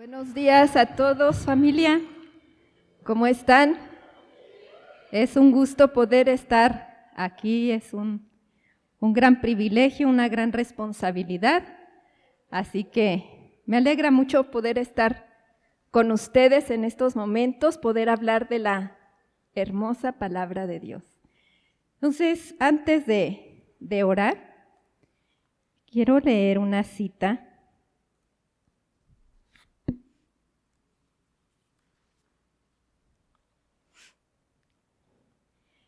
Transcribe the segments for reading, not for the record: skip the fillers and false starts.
Buenos días a todos, familia. ¿Cómo están? Es un gusto poder estar aquí, es un gran privilegio, una gran responsabilidad. Así que me alegra mucho poder estar con ustedes en estos momentos, poder hablar de la hermosa palabra de Dios. Entonces, antes de orar, quiero leer una cita.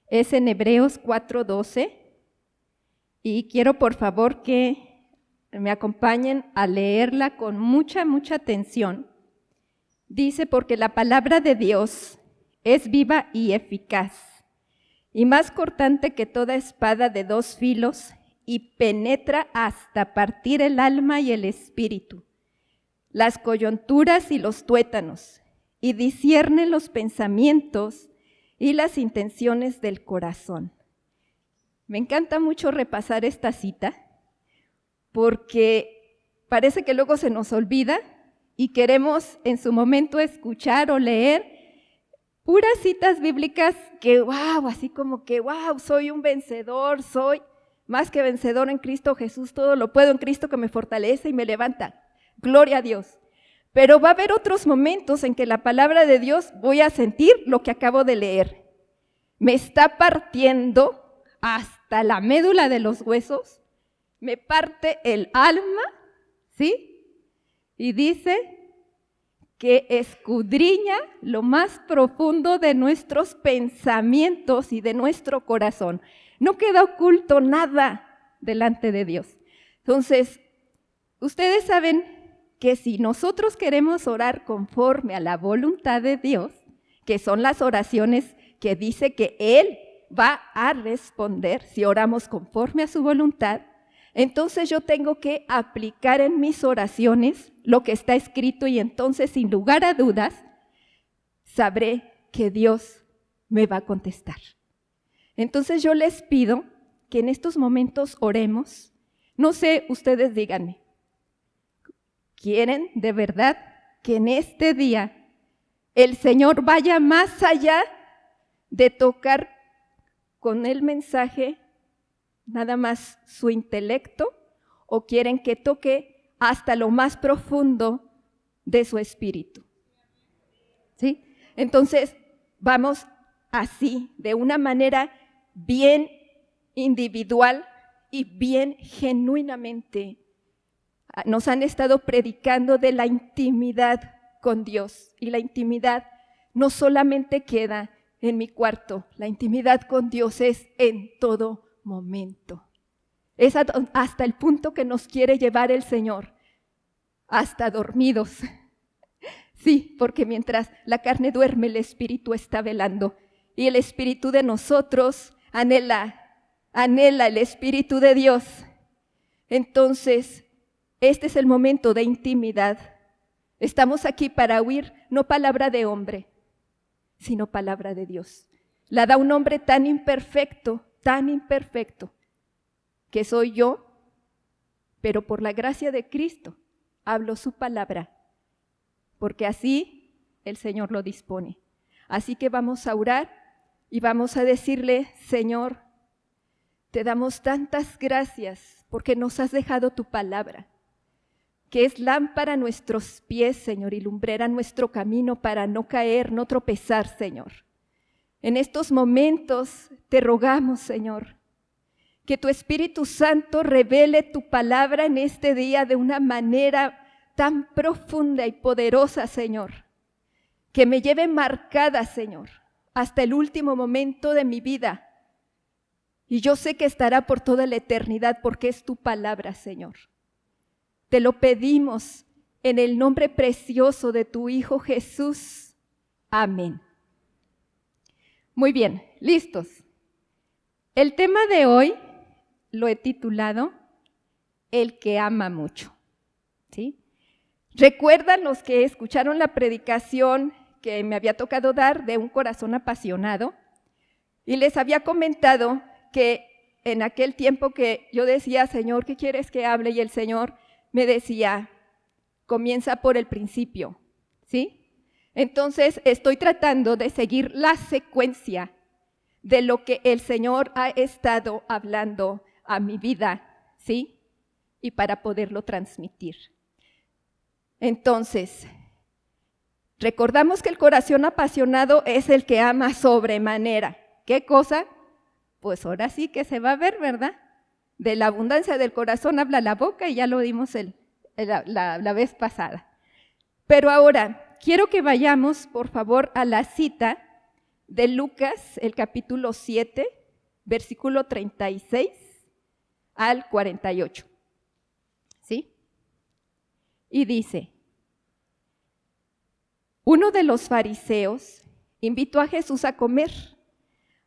Es en Hebreos 4:12 y quiero por favor que me acompañen a leerla con mucha atención. Dice, porque la palabra de Dios es viva y eficaz y más cortante que toda espada de dos filos y penetra hasta partir el alma y el espíritu, las coyunturas y los tuétanos, y discierne los pensamientos y las intenciones del corazón. Me encanta mucho repasar esta cita porque parece que luego se nos olvida y queremos en su momento escuchar o leer puras citas bíblicas que wow, así como que wow, soy un vencedor, soy más que vencedor en Cristo Jesús, todo lo puedo en Cristo que me fortalece y me levanta. Gloria a Dios. Pero va a haber otros momentos en que la palabra de Dios voy a sentir lo que acabo de leer. Me está partiendo hasta la médula de los huesos, me parte el alma, ¿sí? Y dice que escudriña lo más profundo de nuestros pensamientos y de nuestro corazón. No queda oculto nada delante de Dios. Entonces, ustedes saben que si nosotros queremos orar conforme a la voluntad de Dios, que son las oraciones que dice que Él va a responder si oramos conforme a su voluntad, entonces yo tengo que aplicar en mis oraciones lo que está escrito y entonces sin lugar a dudas sabré que Dios me va a contestar. Entonces yo les pido que en estos momentos oremos. No sé, ustedes díganme, ¿quieren de verdad que en este día el Señor vaya más allá de tocar con el mensaje nada más su intelecto, o quieren que toque hasta lo más profundo de su espíritu? ¿Sí? Entonces, vamos así, de una manera bien individual y bien genuinamente. Nos han estado predicando de la intimidad con Dios, y la intimidad no solamente queda en mi cuarto, la intimidad con Dios es en todo momento. Es hasta el punto que nos quiere llevar el Señor, hasta dormidos. Sí, porque mientras la carne duerme, el espíritu está velando, y el espíritu de nosotros anhela el espíritu de Dios. Entonces, este es el momento de intimidad. Estamos aquí para oír no palabra de hombre, sino palabra de Dios. La da un hombre tan imperfecto, que soy yo, pero por la gracia de Cristo hablo su palabra, porque así el Señor lo dispone. Así que vamos a orar y vamos a decirle, Señor, te damos tantas gracias porque nos has dejado tu palabra, que es lámpara a nuestros pies, Señor, y lumbrera nuestro camino para no caer, no tropezar, Señor. En estos momentos te rogamos, Señor, que tu Espíritu Santo revele tu palabra en este día de una manera tan profunda y poderosa, Señor, que me lleve marcada, Señor, hasta el último momento de mi vida. Y yo sé que estará por toda la eternidad porque es tu palabra, Señor. Te lo pedimos en el nombre precioso de tu Hijo Jesús. Amén. Muy bien, listos. El tema de hoy lo he titulado El que ama mucho. ¿Sí? ¿Recuerdan los que escucharon la predicación que me había tocado dar de un corazón apasionado? Y les había comentado que en aquel tiempo que yo decía, Señor, ¿qué quieres que hable? Y el Señor me decía, comienza por el principio, ¿sí? Entonces estoy tratando de seguir la secuencia de lo que el Señor ha estado hablando a mi vida, ¿sí? Y para poderlo transmitir. Entonces, recordamos que el corazón apasionado es el que ama sobremanera. ¿Qué cosa? Pues ahora sí que se va a ver, ¿verdad? De la abundancia del corazón habla la boca y ya lo dimos la vez pasada. Pero ahora, quiero que vayamos, por favor, a la cita de Lucas, el capítulo 7, versículo 36 al 48. ¿Sí? Y dice, uno de los fariseos invitó a Jesús a comer,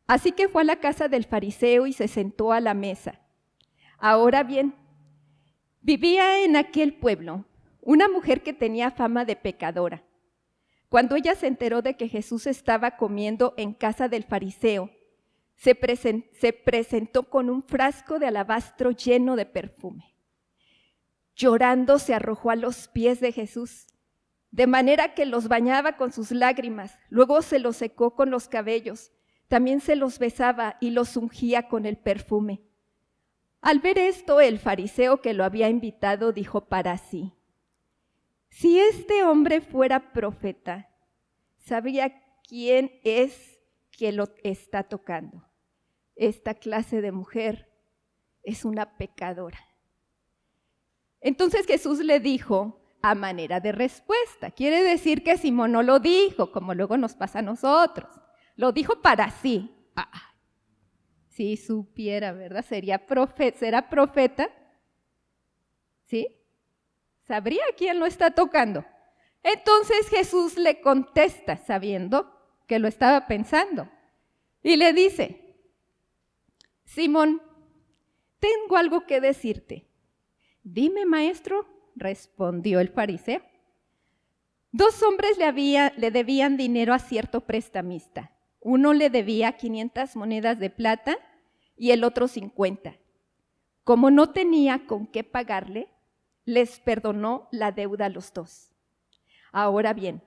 así que fue a la casa del fariseo y se sentó a la mesa. Ahora bien, vivía en aquel pueblo una mujer que tenía fama de pecadora. Cuando ella se enteró de que Jesús estaba comiendo en casa del fariseo, se presentó con un frasco de alabastro lleno de perfume. Llorando se arrojó a los pies de Jesús, de manera que los bañaba con sus lágrimas, luego se los secó con los cabellos, también se los besaba y los ungía con el perfume. Al ver esto, el fariseo que lo había invitado dijo para sí, si este hombre fuera profeta, sabría quién es que lo está tocando. Esta clase de mujer es una pecadora. Entonces Jesús le dijo a manera de respuesta. Quiere decir que Simón no lo dijo, como luego nos pasa a nosotros. Lo dijo para sí. Si supiera, ¿verdad? ¿Será profeta? ¿Sí? ¿Sabría quién lo está tocando? Entonces Jesús le contesta, sabiendo que lo estaba pensando, y le dice, Simón, tengo algo que decirte. Dime, maestro, respondió el fariseo. 2 hombres le debían dinero a cierto prestamista. Uno le debía 500 monedas de plata y el otro 50. Como no tenía con qué pagarle, les perdonó la deuda a los 2. Ahora bien,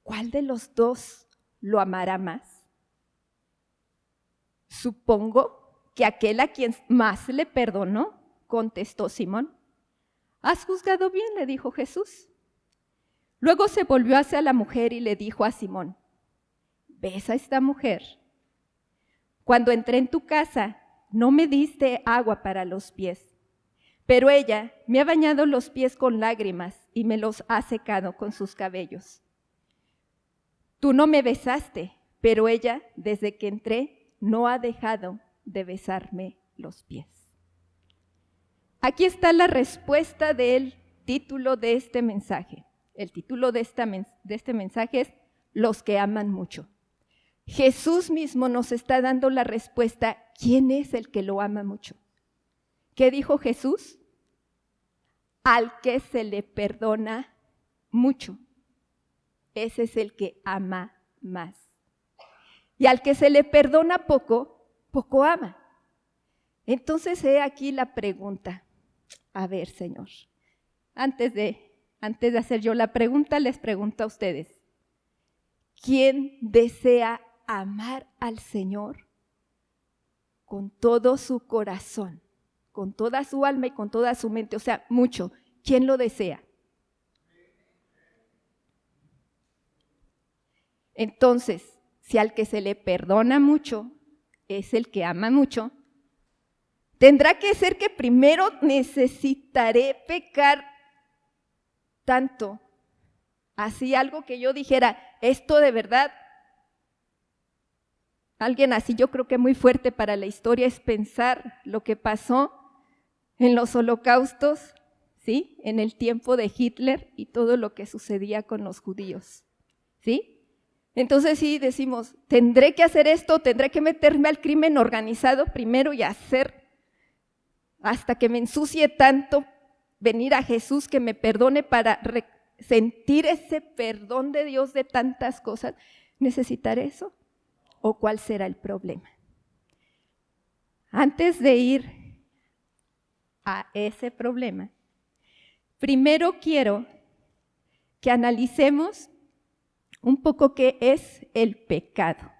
¿cuál de los 2 lo amará más? Supongo que aquel a quien más le perdonó, contestó Simón. ¿Has juzgado bien?, le dijo Jesús. Luego se volvió hacia la mujer y le dijo a Simón, ¿ves a esta mujer? Cuando entré en tu casa, no me diste agua para los pies, pero ella me ha bañado los pies con lágrimas y me los ha secado con sus cabellos. Tú no me besaste, pero ella, desde que entré, no ha dejado de besarme los pies. Aquí está la respuesta del título de este mensaje. El título de este mensaje es Los que aman mucho. Jesús mismo nos está dando la respuesta, ¿quién es el que lo ama mucho? ¿Qué dijo Jesús? Al que se le perdona mucho. Ese es el que ama más. Y al que se le perdona poco, poco ama. Entonces he aquí la pregunta. A ver, Señor, antes de hacer yo la pregunta, les pregunto a ustedes, ¿quién desea amar al Señor con todo su corazón, con toda su alma y con toda su mente? O sea, mucho. ¿Quién lo desea? Entonces, si al que se le perdona mucho es el que ama mucho, tendrá que ser que primero necesitaré pecar tanto, así algo que yo dijera, esto de verdad, alguien así yo creo que muy fuerte para la historia es pensar lo que pasó en los holocaustos, ¿sí? En el tiempo de Hitler y todo lo que sucedía con los judíos, ¿sí? Entonces sí decimos, tendré que hacer esto, tendré que meterme al crimen organizado primero y hacer hasta que me ensucie tanto, venir a Jesús que me perdone para sentir ese perdón de Dios de tantas cosas. ¿Necesitaré eso? ¿O cuál será el problema? Antes de ir a ese problema, primero quiero que analicemos un poco qué es el pecado,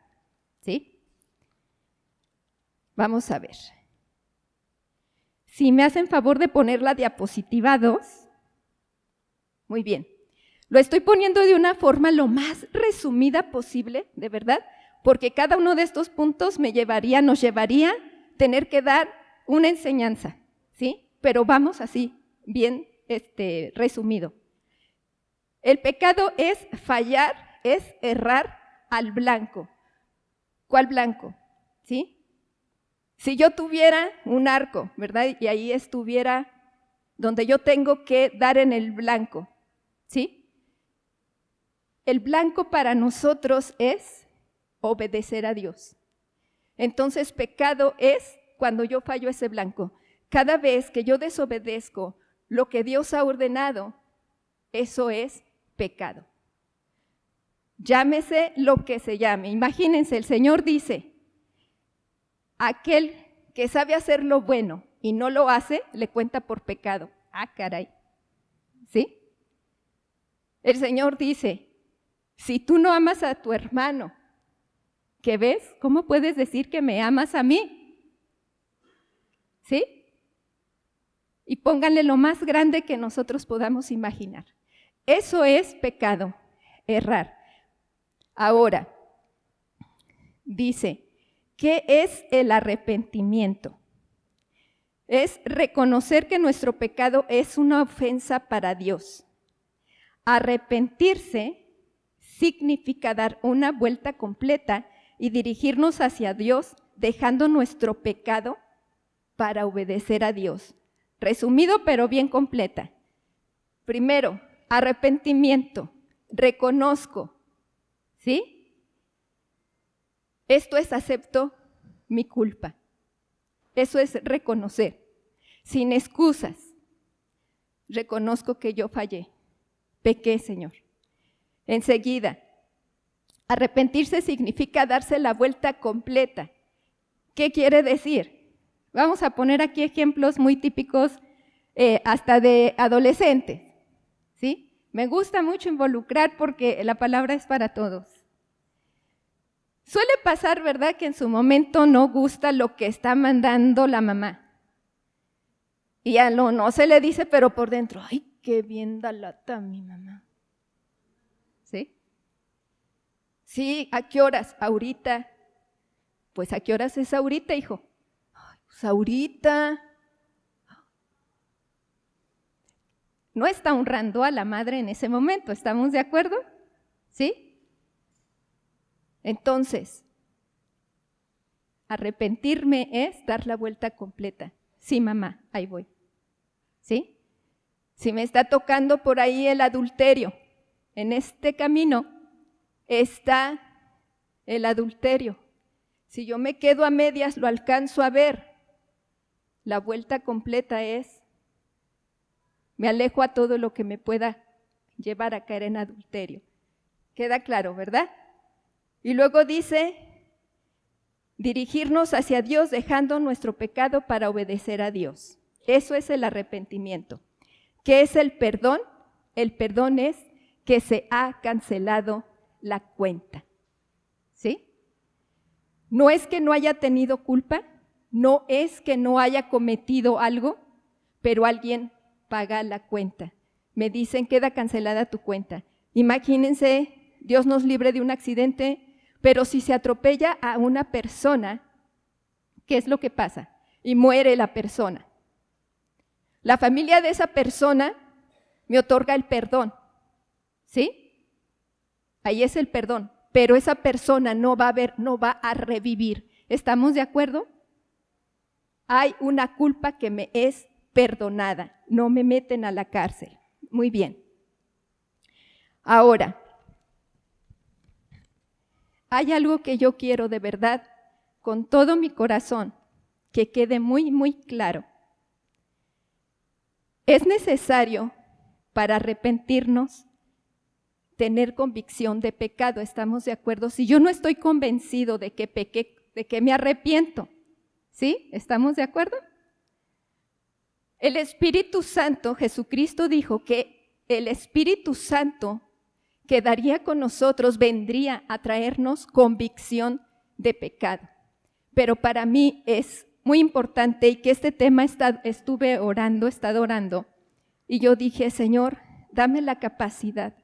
¿sí? Vamos a ver. Si me hacen favor de poner la diapositiva 2. Muy bien. Lo estoy poniendo de una forma lo más resumida posible, de verdad, porque cada uno de estos puntos nos llevaría a tener que dar una enseñanza, ¿sí? Pero vamos así, bien resumido. El pecado es fallar, es errar al blanco. ¿Cuál blanco? ¿Sí? Si yo tuviera un arco, ¿verdad? Y ahí estuviera donde yo tengo que dar en el blanco, ¿sí? El blanco para nosotros es obedecer a Dios. Entonces, pecado es cuando yo fallo ese blanco. Cada vez que yo desobedezco lo que Dios ha ordenado, eso es pecado. Llámese lo que se llame. Imagínense, el Señor dice, aquel que sabe hacer lo bueno y no lo hace, le cuenta por pecado. Ah, caray. ¿Sí? El Señor dice, si tú no amas a tu hermano, ¿qué ves? ¿Cómo puedes decir que me amas a mí? ¿Sí? Y pónganle lo más grande que nosotros podamos imaginar. Eso es pecado, errar. Ahora, dice, ¿qué es el arrepentimiento? Es reconocer que nuestro pecado es una ofensa para Dios. Arrepentirse significa dar una vuelta completa y dirigirnos hacia Dios, dejando nuestro pecado para obedecer a Dios. Resumido, pero bien completa. Primero, arrepentimiento. Reconozco, ¿sí? Esto es acepto mi culpa. Eso es reconocer, sin excusas. Reconozco que yo fallé, pequé, Señor. Enseguida, arrepentirse significa darse la vuelta completa. ¿Qué quiere decir? Vamos a poner aquí ejemplos muy típicos hasta de adolescentes, ¿sí? Me gusta mucho involucrar porque la palabra es para todos. Suele pasar, ¿verdad?, que en su momento no gusta lo que está mandando la mamá. Y a lo no se le dice, pero por dentro, ¡ay, qué bien da lata mi mamá! ¿Sí? Sí, ¿a qué horas? Ahorita. Pues, ¿a qué horas es ahorita, hijo? Ay, pues ahorita. No está honrando a la madre en ese momento, ¿estamos de acuerdo? ¿Sí? Entonces, arrepentirme es dar la vuelta completa. Sí, mamá, ahí voy. ¿Sí? Si me está tocando por ahí el adulterio, en este camino está el adulterio. Si yo me quedo a medias, lo alcanzo a ver. La vuelta completa es, me alejo a todo lo que me pueda llevar a caer en adulterio. Queda claro, ¿verdad? Y luego dice, dirigirnos hacia Dios dejando nuestro pecado para obedecer a Dios. Eso es el arrepentimiento. ¿Qué es el perdón? El perdón es que se ha cancelado la cuenta. ¿Sí? No es que no haya tenido culpa, no es que no haya cometido algo, pero alguien paga la cuenta. Me dicen, queda cancelada tu cuenta. Imagínense, Dios nos libre de un accidente, pero si se atropella a una persona, ¿qué es lo que pasa? Y muere la persona. La familia de esa persona me otorga el perdón, ¿sí? Ahí es el perdón, pero esa persona no va a revivir. ¿Estamos de acuerdo? Hay una culpa que me es perdonada, no me meten a la cárcel. Muy bien. Ahora, hay algo que yo quiero de verdad, con todo mi corazón, que quede muy, muy claro. Es necesario, para arrepentirnos, tener convicción de pecado, ¿estamos de acuerdo? Si yo no estoy convencido de que pequé, de que me arrepiento, ¿sí? ¿Estamos de acuerdo? El Espíritu Santo, Jesucristo, dijo que el Espíritu Santo quedaría con nosotros, vendría a traernos convicción de pecado. Pero para mí es muy importante y que este tema he estado orando, y yo dije, Señor, dame la capacidad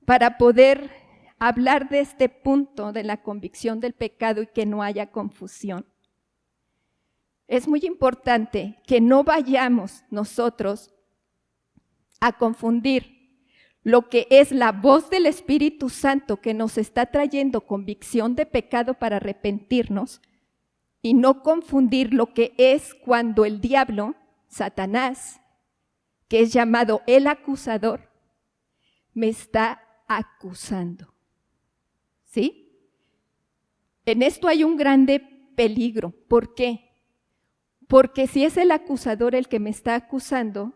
para poder hablar de este punto de la convicción del pecado y que no haya confusión. Es muy importante que no vayamos nosotros a confundir lo que es la voz del Espíritu Santo que nos está trayendo convicción de pecado para arrepentirnos y no confundir lo que es cuando el diablo, Satanás, que es llamado el acusador, me está acusando. ¿Sí? En esto hay un grande peligro. ¿Por qué? Porque si es el acusador el que me está acusando,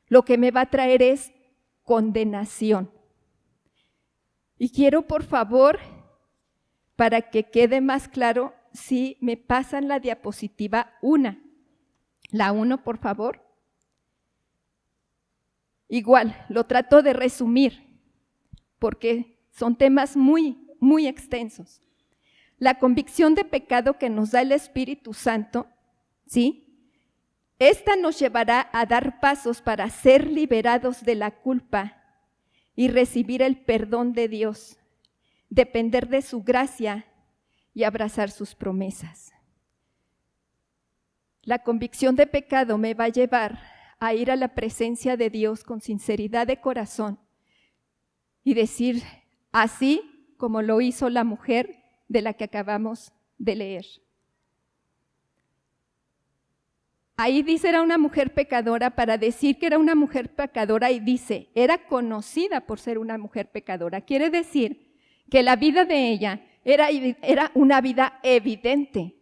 lo que me va a traer es condenación. Y quiero, por favor, para que quede más claro, si me pasan la diapositiva 1. La 1, por favor. Igual, lo trato de resumir, porque son temas muy, muy extensos. La convicción de pecado que nos da el Espíritu Santo, ¿sí? Esta nos llevará a dar pasos para ser liberados de la culpa y recibir el perdón de Dios, depender de su gracia y abrazar sus promesas. La convicción de pecado me va a llevar a ir a la presencia de Dios con sinceridad de corazón y decir, así como lo hizo la mujer de la que acabamos de leer. Ahí dice era una mujer pecadora, para decir que era una mujer pecadora, y dice, era conocida por ser una mujer pecadora. Quiere decir que la vida de ella era una vida evidente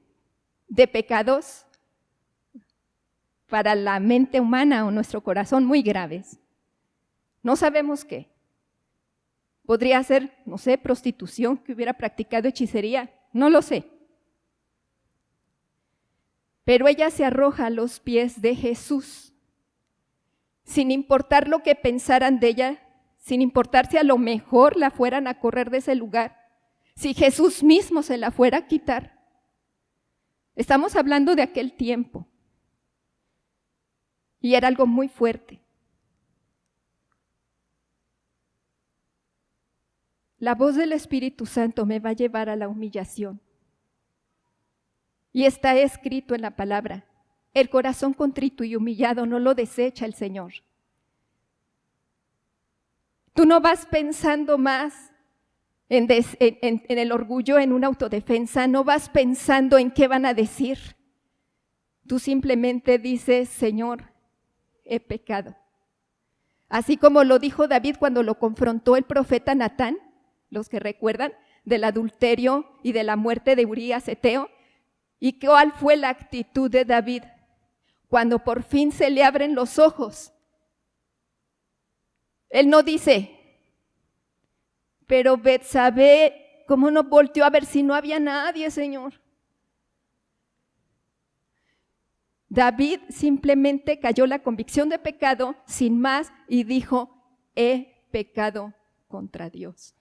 de pecados para la mente humana o nuestro corazón muy graves. No sabemos qué. Podría ser, no sé, prostitución, que hubiera practicado hechicería, no lo sé. Pero ella se arroja a los pies de Jesús, sin importar lo que pensaran de ella, sin importar si a lo mejor la fueran a correr de ese lugar, si Jesús mismo se la fuera a quitar. Estamos hablando de aquel tiempo. Y era algo muy fuerte. La voz del Espíritu Santo me va a llevar a la humillación. Y está escrito en la palabra, el corazón contrito y humillado no lo desecha el Señor. Tú no vas pensando más en el orgullo, en una autodefensa, no vas pensando en qué van a decir. Tú simplemente dices, Señor, he pecado. Así como lo dijo David cuando lo confrontó el profeta Natán, los que recuerdan, del adulterio y de la muerte de Urías Eteo. ¿Y cuál fue la actitud de David cuando por fin se le abren los ojos? Él no dice, pero Betsabé, ¿cómo no volteó a ver si no había nadie, Señor? David simplemente cayó la convicción de pecado sin más y dijo, he pecado contra Dios.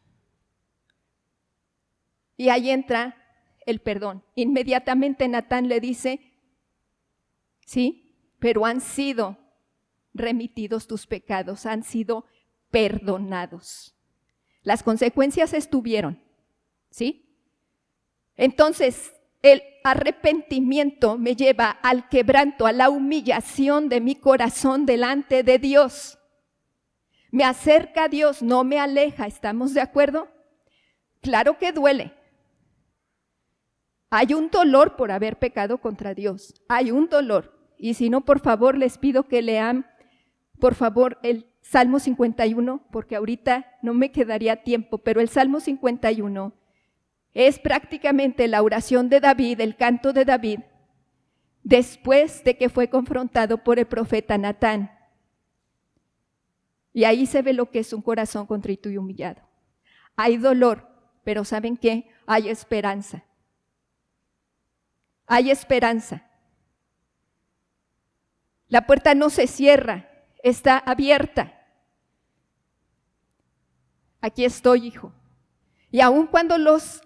Y ahí entra el perdón. Inmediatamente Natán le dice, sí, pero han sido remitidos tus pecados, han sido perdonados. Las consecuencias estuvieron, ¿sí? Entonces, el arrepentimiento me lleva al quebranto, a la humillación de mi corazón delante de Dios. Me acerca a Dios, no me aleja, ¿estamos de acuerdo? Claro que duele. Hay un dolor por haber pecado contra Dios, hay un dolor. Y si no, por favor, les pido que lean, por favor, el Salmo 51, porque ahorita no me quedaría tiempo, pero el Salmo 51 es prácticamente la oración de David, el canto de David, después de que fue confrontado por el profeta Natán. Y ahí se ve lo que es un corazón contrito y humillado. Hay dolor, pero ¿saben qué? Hay esperanza. Hay esperanza. La puerta no se cierra, está abierta. aquí estoy, hijo. Y aun cuando los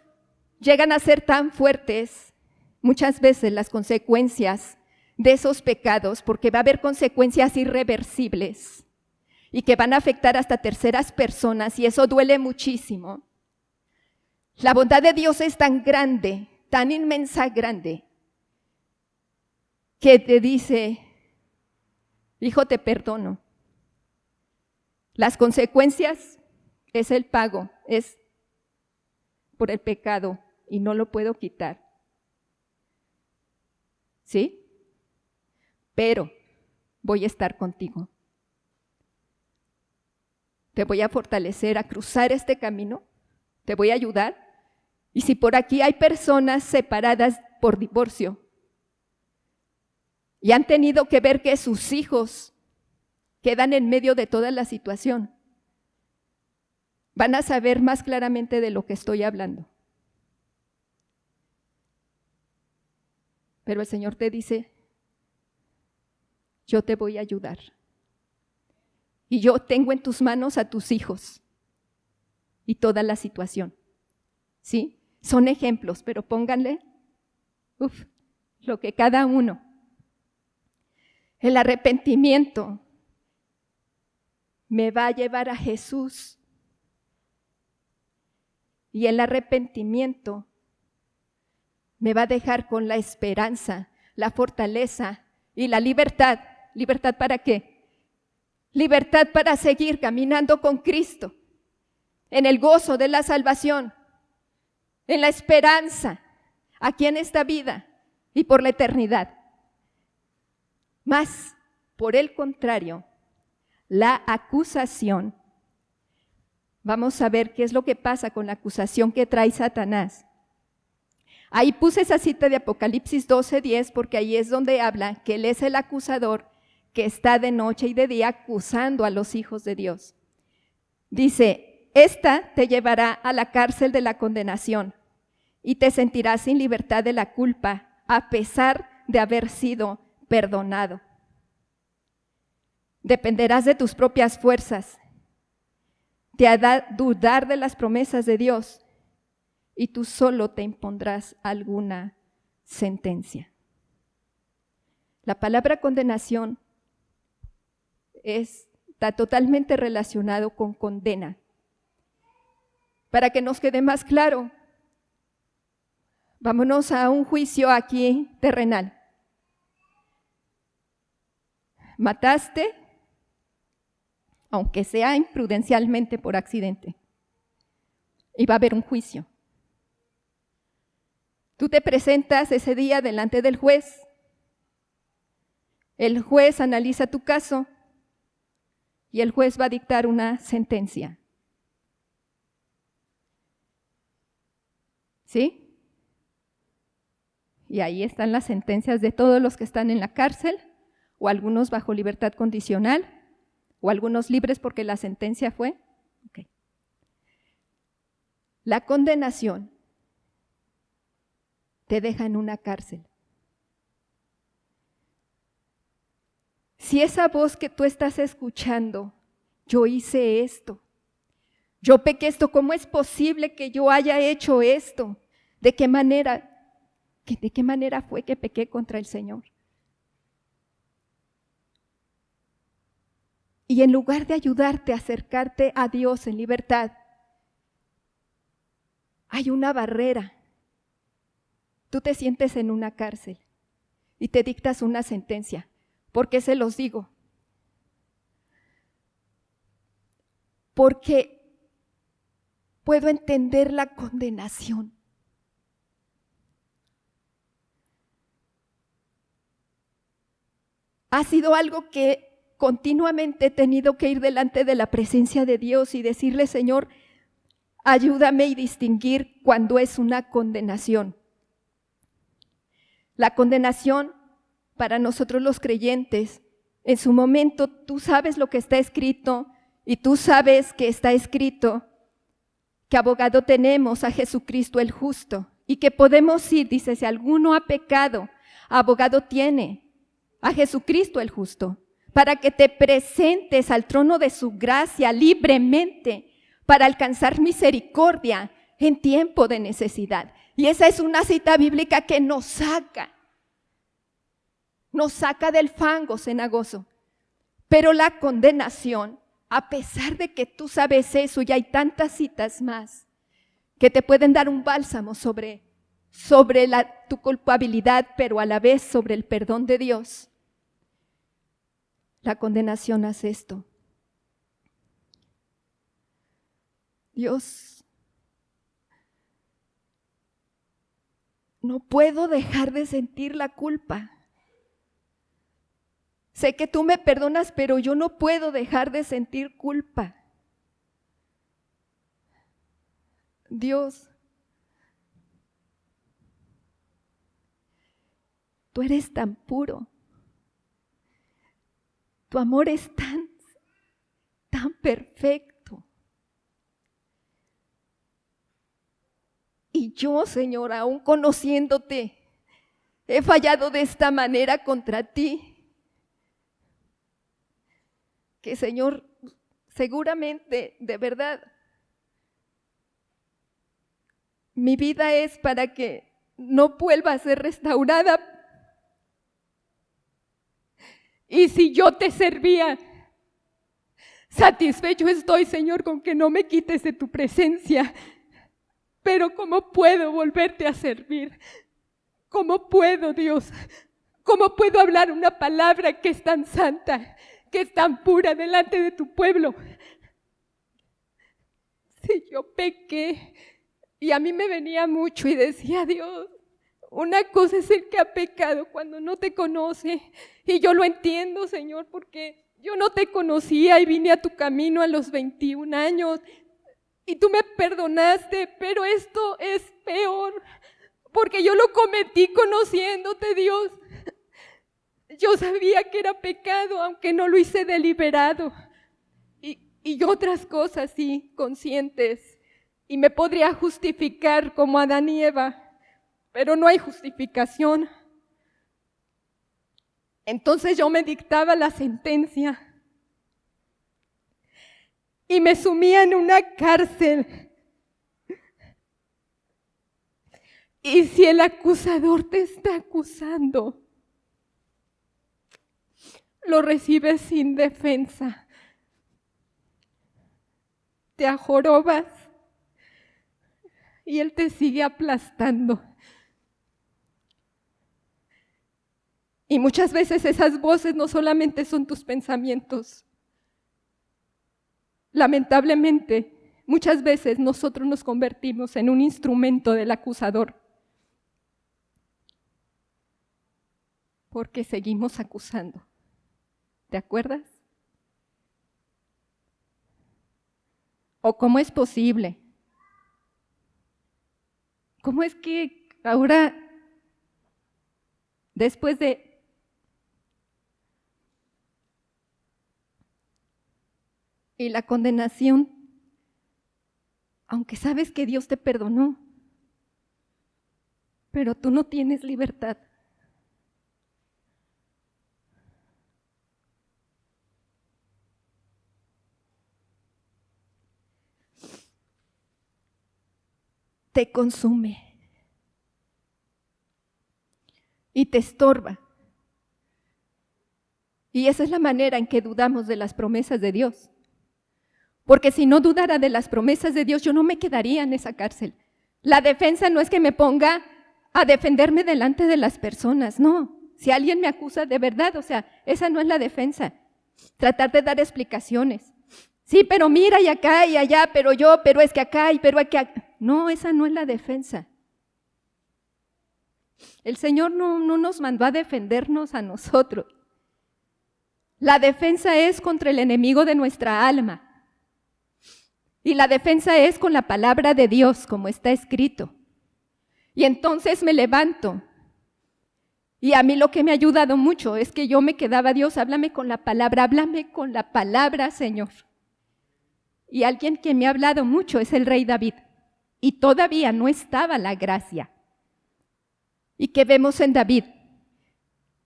llegan a ser tan fuertes, muchas veces las consecuencias de esos pecados, porque va a haber consecuencias irreversibles y que van a afectar hasta terceras personas, y eso duele muchísimo. La bondad de Dios es tan grande, tan inmensa, grande, que te dice, hijo, te perdono. Las consecuencias es el pago, es por el pecado y no lo puedo quitar. ¿Sí? Pero voy a estar contigo. Te voy a fortalecer a cruzar este camino, te voy a ayudar. Y si por aquí hay personas separadas por divorcio y han tenido que ver que sus hijos quedan en medio de toda la situación, van a saber más claramente de lo que estoy hablando. Pero el Señor te dice, yo te voy a ayudar. Y yo tengo en tus manos a tus hijos y toda la situación. ¿Sí? Son ejemplos, pero pónganle lo que cada uno. El arrepentimiento me va a llevar a Jesús. Y el arrepentimiento me va a dejar con la esperanza, la fortaleza y la libertad. ¿Libertad para qué? Libertad para seguir caminando con Cristo, en el gozo de la salvación, en la esperanza, aquí en esta vida y por la eternidad. Mas, por el contrario, la acusación, vamos a ver qué es lo que pasa con la acusación que trae Satanás. Ahí puse esa cita de Apocalipsis 12:10 porque ahí es donde habla que él es el acusador que está de noche y de día acusando a los hijos de Dios. Dice, esta te llevará a la cárcel de la condenación y te sentirás sin libertad de la culpa a pesar de haber sido perdonado. Dependerás de tus propias fuerzas, te hará dudar de las promesas de Dios y tú solo te impondrás alguna sentencia. La palabra condenación está totalmente relacionado con condena. Para que nos quede más claro, vámonos a un juicio aquí terrenal. Mataste, aunque sea imprudencialmente por accidente, y va a haber un juicio. Tú te presentas ese día delante del juez. El juez analiza tu caso y el juez va a dictar una sentencia. ¿Sí? Y ahí están las sentencias de todos los que están en la cárcel, o algunos bajo libertad condicional, o algunos libres porque la sentencia fue. Okay. La condenación te deja en una cárcel. Si esa voz que tú estás escuchando, yo hice esto, yo pequé esto, ¿cómo es posible que yo haya hecho esto? ¿De qué manera fue que pequé contra el Señor? Y en lugar de ayudarte a acercarte a Dios en libertad, hay una barrera. Tú te sientes en una cárcel y te dictas una sentencia. ¿Por qué se los digo? Porque puedo entender la condenación. Ha sido algo que continuamente he tenido que ir delante de la presencia de Dios y decirle, Señor, ayúdame a distinguir cuando es una condenación. La condenación para nosotros los creyentes, en su momento tú sabes lo que está escrito y tú sabes que está escrito que abogado tenemos a Jesucristo el justo y que podemos ir, dice, si alguno ha pecado, abogado tiene a Jesucristo el justo, para que te presentes al trono de su gracia libremente, para alcanzar misericordia en tiempo de necesidad. Y esa es una cita bíblica que nos saca del fango cenagoso. Pero la condenación, a pesar de que tú sabes eso, y hay tantas citas más que te pueden dar un bálsamo sobre tu culpabilidad, pero a la vez sobre el perdón de Dios. La condenación hace esto. Dios, no puedo dejar de sentir la culpa. Sé que tú me perdonas, pero yo no puedo dejar de sentir culpa. Dios, tú eres tan puro. Tu amor es tan perfecto. Y yo, Señor, aún conociéndote, he fallado de esta manera contra ti. Que, Señor, seguramente, de verdad, mi vida es para que no vuelva a ser restaurada. Y si yo te servía, satisfecho estoy, Señor, con que no me quites de tu presencia. Pero ¿cómo puedo volverte a servir? ¿Cómo puedo, Dios? ¿Cómo puedo hablar una palabra que es tan santa, que es tan pura delante de tu pueblo? Si yo pequé, y a mí me venía mucho y decía, Dios, una cosa es el que ha pecado cuando no te conoce. Y yo lo entiendo, Señor, porque yo no te conocía y vine a tu camino a los 21 años. Y tú me perdonaste, pero esto es peor, porque yo lo cometí conociéndote, Dios. Yo sabía que era pecado, aunque no lo hice deliberado. Y otras cosas, sí, conscientes. Y me podría justificar como Adán y Eva, pero no hay justificación. Entonces yo me dictaba la sentencia y me sumía en una cárcel. Y si el acusador te está acusando, lo recibes sin defensa. Te ajorobas y él te sigue aplastando. Y muchas veces esas voces no solamente son tus pensamientos. Lamentablemente, muchas veces nosotros nos convertimos en un instrumento del acusador. Porque seguimos acusando. ¿Te acuerdas? ¿O cómo es posible? ¿Cómo es que ahora, después de y la condenación, aunque sabes que Dios te perdonó, pero tú no tienes libertad? Te consume y te estorba. Y esa es la manera en que dudamos de las promesas de Dios. Porque si no dudara de las promesas de Dios, yo no me quedaría en esa cárcel. La defensa no es que me ponga a defenderme delante de las personas, no. Si alguien me acusa de verdad, o sea, esa no es la defensa. Tratar de dar explicaciones. Sí, pero mira y acá y allá, pero es que acá y pero acá. No, esa no es la defensa. El Señor no nos mandó a defendernos a nosotros. La defensa es contra el enemigo de nuestra alma. Y la defensa es con la palabra de Dios, como está escrito. Y entonces me levanto. Y a mí lo que me ha ayudado mucho es que yo me quedaba, Dios, háblame con la palabra, Señor. Y alguien que me ha hablado mucho es el rey David. Y todavía no estaba la gracia. ¿Y qué vemos en David?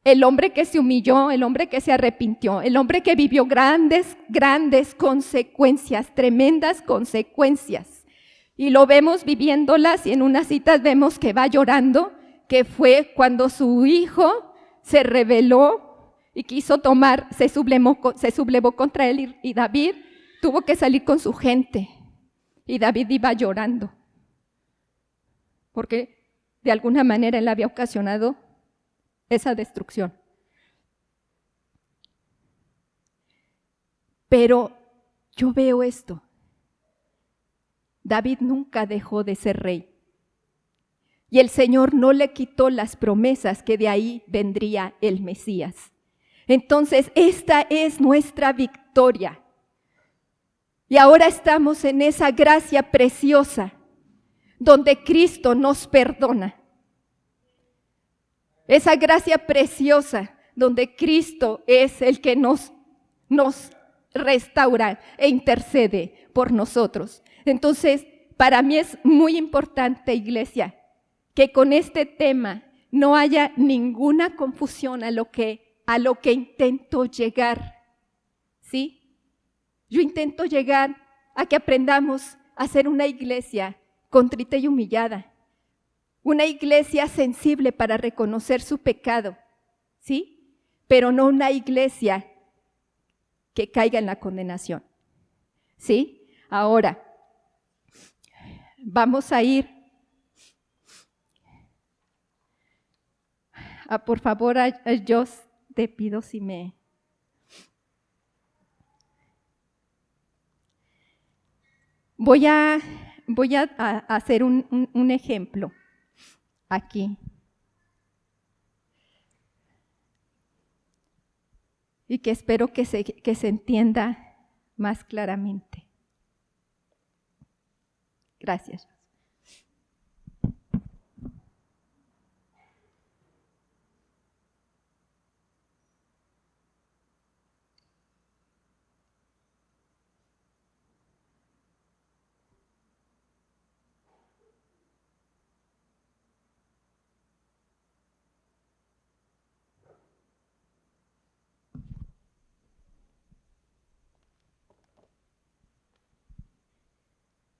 el hombre que se humilló, el hombre que se arrepintió, el hombre que vivió grandes consecuencias, tremendas consecuencias. Y lo vemos viviéndolas y en unas citas vemos que va llorando, que fue cuando su hijo se rebeló y quiso tomar, se sublevó contra él y David tuvo que salir con su gente. Y David iba llorando, porque de alguna manera él había ocasionado esa destrucción. Pero yo veo esto. David nunca dejó de ser rey. Y el Señor no le quitó las promesas que de ahí vendría el Mesías. Entonces, esta es nuestra victoria. Y ahora estamos en esa gracia preciosa donde Cristo nos perdona. Esa gracia preciosa donde Cristo es el que nos restaura e intercede por nosotros. Entonces, para mí es muy importante, iglesia, que con este tema no haya ninguna confusión a lo que intento llegar, ¿sí? Yo intento llegar a que aprendamos a ser una iglesia contrita y humillada, una iglesia sensible para reconocer su pecado, ¿sí? Pero no una iglesia que caiga en la condenación, ¿sí? Ahora, vamos a ir, por favor, a Jos, te pido si me... Voy a hacer un ejemplo aquí. Y que espero que se entienda más claramente. Gracias.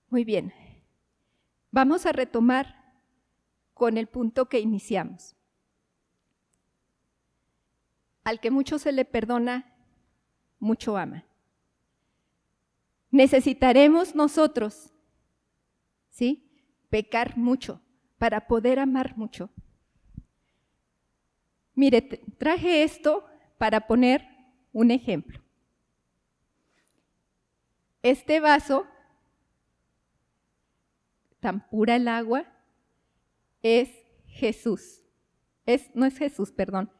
Muy bien. Vamos a retomar con el punto que iniciamos. Al que mucho se le perdona, mucho ama. Necesitaremos nosotros, ¿sí?, pecar mucho para poder amar mucho. Mire, traje esto para poner un ejemplo. Este vaso, tan pura el agua, es Jesús. No es Jesús, perdón.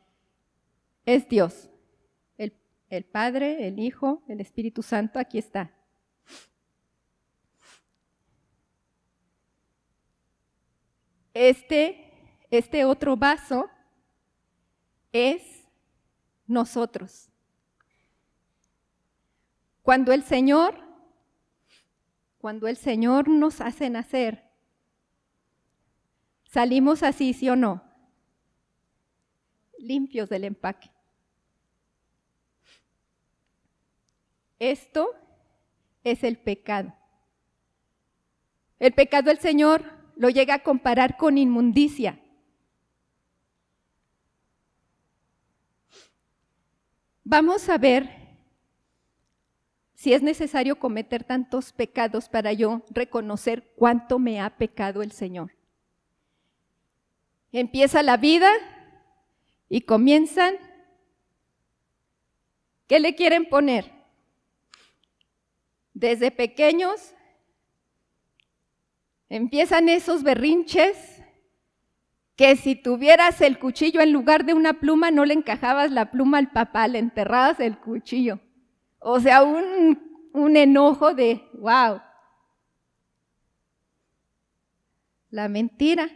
Es Dios. El Padre, el Hijo, el Espíritu Santo, aquí está. Este otro vaso es nosotros. Cuando el Señor nos hace nacer, salimos así, ¿sí o no? Limpios del empaque. Esto es el pecado. El pecado el Señor lo llega a comparar con inmundicia. Vamos a ver si es necesario cometer tantos pecados para yo reconocer cuánto me ha pecado el Señor. Empieza la vida y comienzan, ¿qué le quieren poner? Desde pequeños empiezan esos berrinches que si tuvieras el cuchillo en lugar de una pluma, no le encajabas la pluma al papá, le enterrabas el cuchillo. O sea, un enojo de, wow. La mentira.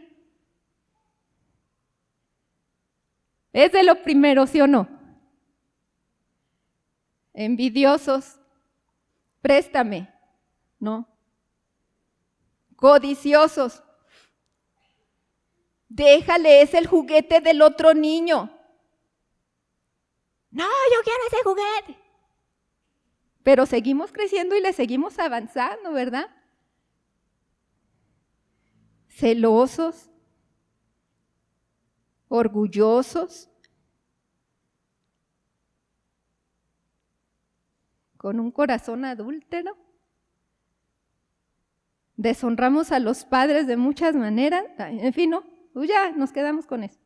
Es de lo primero, ¿sí o no? Envidiosos. Préstame. No. Codiciosos. Déjale, es el juguete del otro niño. No, yo quiero ese juguete. Pero seguimos creciendo y le seguimos avanzando, ¿verdad? Celosos, orgullosos, con un corazón adúltero. Deshonramos a los padres de muchas maneras. En fin, no, pues ya nos quedamos con eso.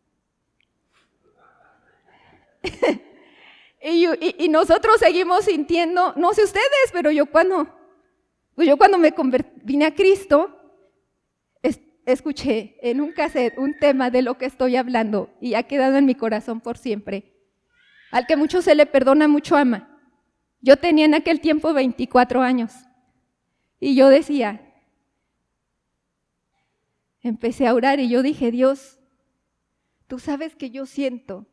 y nosotros seguimos sintiendo, no sé ustedes, pero yo cuando vine a Cristo, escuché en un cassette un tema de lo que estoy hablando y ha quedado en mi corazón por siempre. Al que mucho se le perdona, mucho ama. Yo tenía en aquel tiempo 24 años y yo decía, empecé a orar y yo dije, Dios, tú sabes que yo siento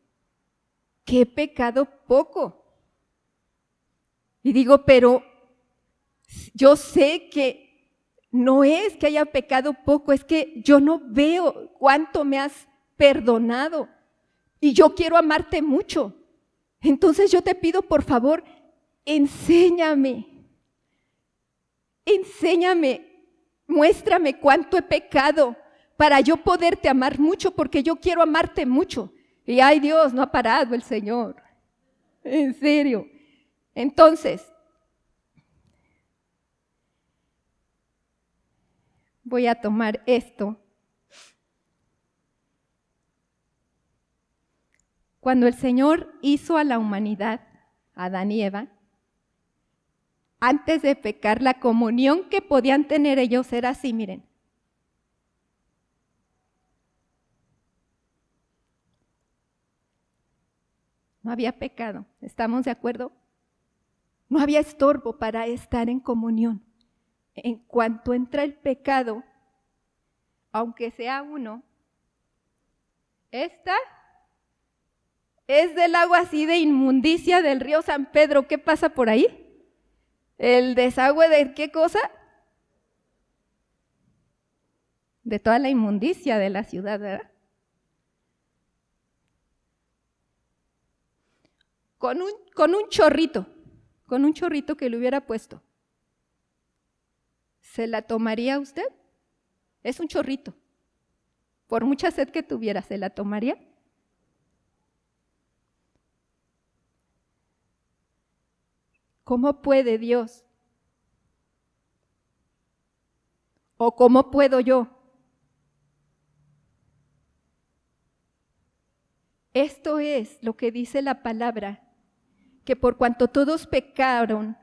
que he pecado poco. Y digo, pero yo sé que no es que haya pecado poco, es que yo no veo cuánto me has perdonado y yo quiero amarte mucho. Entonces yo te pido, por favor, enséñame, muéstrame cuánto he pecado para yo poderte amar mucho, porque yo quiero amarte mucho. Y ay Dios, no ha parado el Señor, en serio. Entonces, voy a tomar esto. Cuando el Señor hizo a la humanidad, a Adán y Eva, antes de pecar, la comunión que podían tener ellos era así, miren. No había pecado, ¿estamos de acuerdo? No había estorbo para estar en comunión. En cuanto entra el pecado, aunque sea uno, esta es del agua así de inmundicia del río San Pedro. ¿Qué pasa por ahí? ¿El desagüe de qué cosa? De toda la inmundicia de la ciudad, ¿verdad? Con un chorrito que le hubiera puesto, ¿se la tomaría usted? Es un chorrito. Por mucha sed que tuviera, ¿se la tomaría? ¿Cómo puede Dios? ¿O cómo puedo yo? Esto es lo que dice la palabra, que por cuanto todos pecaron,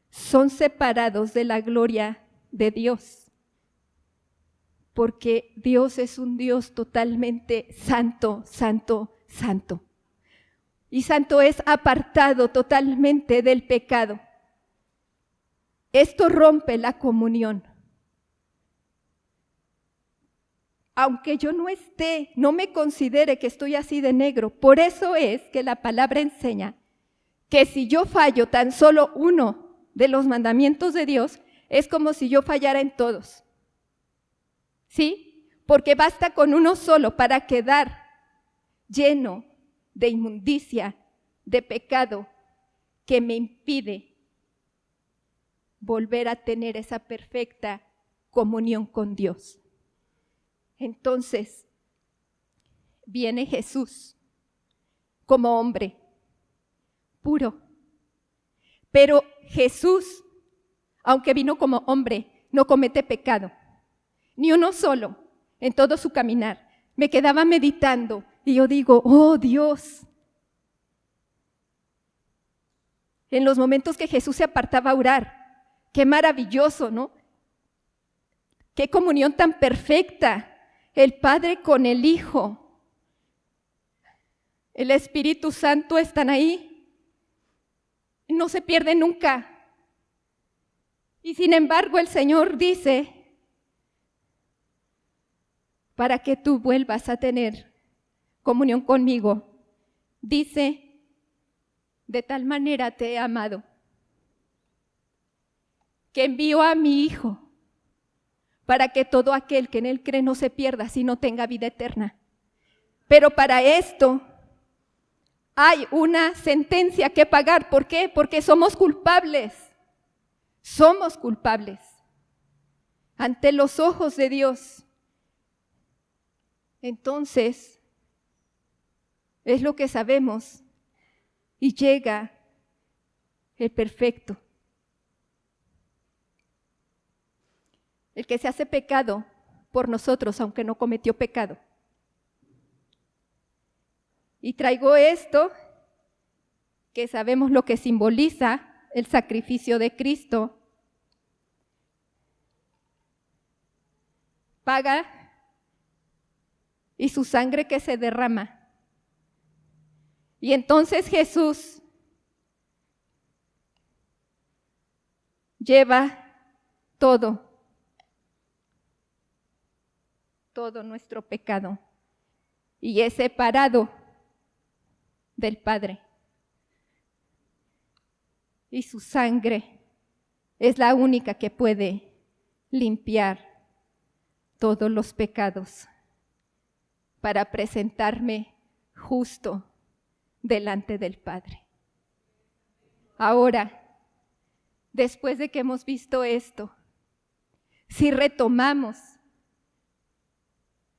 son separados de la gloria de Dios. Porque Dios es un Dios totalmente santo, santo, santo. Y santo es apartado totalmente del pecado. Esto rompe la comunión. Aunque yo no me considere que estoy así de negro, por eso es que la palabra enseña que si yo fallo tan solo uno de los mandamientos de Dios, es como si yo fallara en todos. ¿Sí? Porque basta con uno solo para quedar lleno de inmundicia, de pecado, que me impide volver a tener esa perfecta comunión con Dios. Entonces, viene Jesús como hombre puro. Pero Jesús, aunque vino como hombre, no comete pecado, ni uno solo en todo su caminar. Me quedaba meditando y yo digo, oh Dios, en los momentos que Jesús se apartaba a orar, qué maravilloso, ¿no? Qué comunión tan perfecta, el Padre con el Hijo, el Espíritu Santo están ahí. No se pierde nunca. Y sin embargo el Señor dice, para que tú vuelvas a tener comunión conmigo, dice, de tal manera te he amado, que envió a mi Hijo, para que todo aquel que en Él cree no se pierda, sino tenga vida eterna. Pero para esto hay una sentencia que pagar. ¿Por qué? Porque somos culpables. Somos culpables ante los ojos de Dios. Entonces, es lo que sabemos y llega el perfecto. El que se hace pecado por nosotros, aunque no cometió pecado. Y traigo esto, que sabemos lo que simboliza el sacrificio de Cristo. Paga y su sangre que se derrama. Y entonces Jesús lleva todo nuestro pecado y es separado del Padre. Y su sangre es la única que puede limpiar todos los pecados para presentarme justo delante del Padre. Ahora, después de que hemos visto esto, si retomamos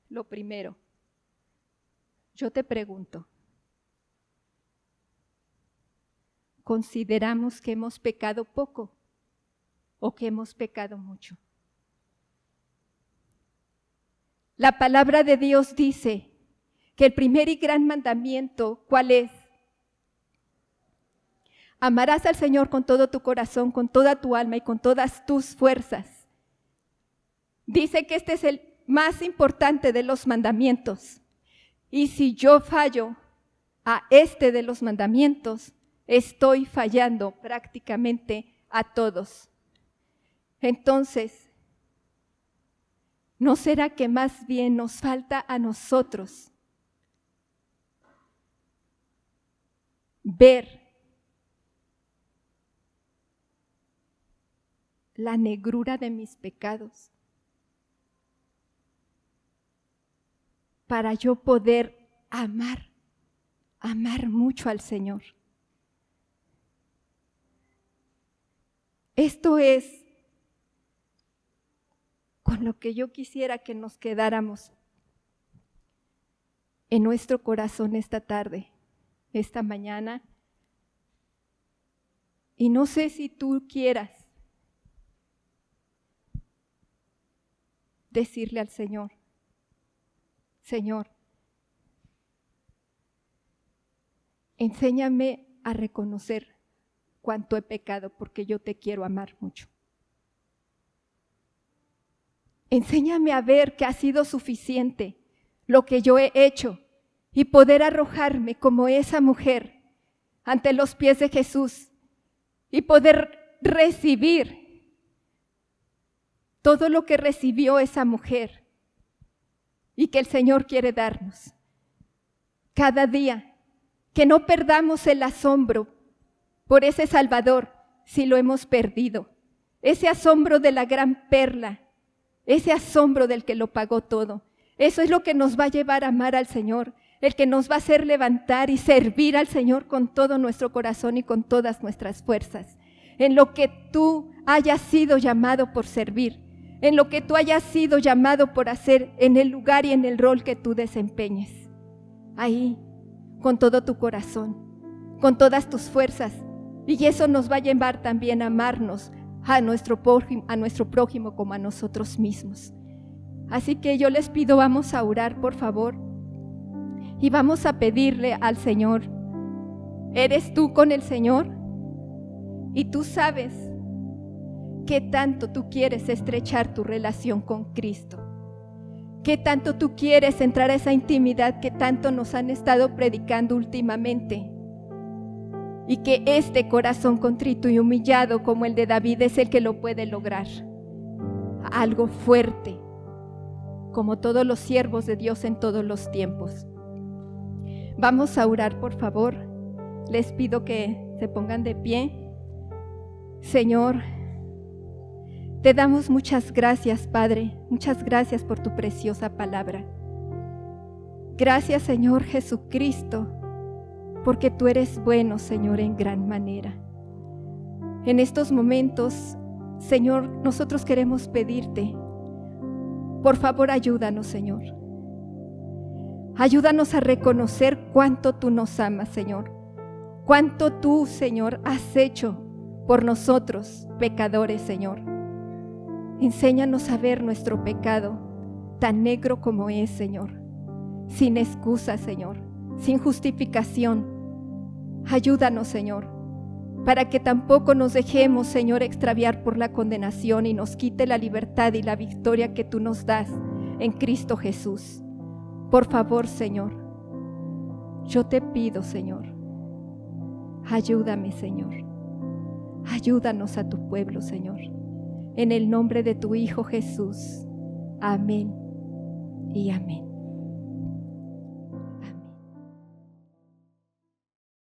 lo primero, yo te pregunto, ¿consideramos que hemos pecado poco o que hemos pecado mucho? La palabra de Dios dice que el primer y gran mandamiento, ¿cuál es? Amarás al Señor con todo tu corazón, con toda tu alma y con todas tus fuerzas. Dice que este es el más importante de los mandamientos. Y si yo fallo a este de los mandamientos, estoy fallando prácticamente a todos. Entonces, ¿no será que más bien nos falta a nosotros ver la negrura de mis pecados para yo poder amar mucho al Señor? Esto es con lo que yo quisiera que nos quedáramos en nuestro corazón esta tarde, esta mañana. Y no sé si tú quieras decirle al Señor, Señor, enséñame a reconocer cuánto he pecado, porque yo te quiero amar mucho. Enséñame a ver que ha sido suficiente lo que yo he hecho y poder arrojarme como esa mujer ante los pies de Jesús y poder recibir todo lo que recibió esa mujer y que el Señor quiere darnos. Cada día, que no perdamos el asombro por ese Salvador si lo hemos perdido. Ese asombro de la gran perla, ese asombro del que lo pagó todo. Eso es lo que nos va a llevar a amar al Señor, el que nos va a hacer levantar y servir al Señor con todo nuestro corazón y con todas nuestras fuerzas. En lo que tú hayas sido llamado por servir, en lo que tú hayas sido llamado por hacer, en el lugar y en el rol que tú desempeñes. Ahí, con todo tu corazón, con todas tus fuerzas. Y eso nos va a llevar también a amarnos a nuestro prójimo como a nosotros mismos. Así que yo les pido, vamos a orar, por favor, y vamos a pedirle al Señor. ¿Eres tú con el Señor? Y tú sabes qué tanto tú quieres estrechar tu relación con Cristo. Qué tanto tú quieres entrar a esa intimidad que tanto nos han estado predicando últimamente. Y que este corazón contrito y humillado como el de David es el que lo puede lograr. Algo fuerte, como todos los siervos de Dios en todos los tiempos. Vamos a orar, por favor. Les pido que se pongan de pie. Señor, te damos muchas gracias, Padre. Muchas gracias por tu preciosa palabra. Gracias, Señor Jesucristo, porque tú eres bueno, Señor, en gran manera. En estos momentos, Señor, nosotros queremos pedirte, por favor, ayúdanos, Señor. Ayúdanos a reconocer cuánto tú nos amas, Señor. Cuánto tú, Señor, has hecho por nosotros, pecadores, Señor. Enséñanos a ver nuestro pecado tan negro como es, Señor. Sin excusa, Señor. Sin justificación. Ayúdanos, Señor, para que tampoco nos dejemos, Señor, extraviar por la condenación y nos quite la libertad y la victoria que tú nos das en Cristo Jesús. Por favor, Señor, yo te pido, Señor, ayúdame, Señor. Ayúdanos a tu pueblo, Señor. En el nombre de tu Hijo Jesús. Amén y amén.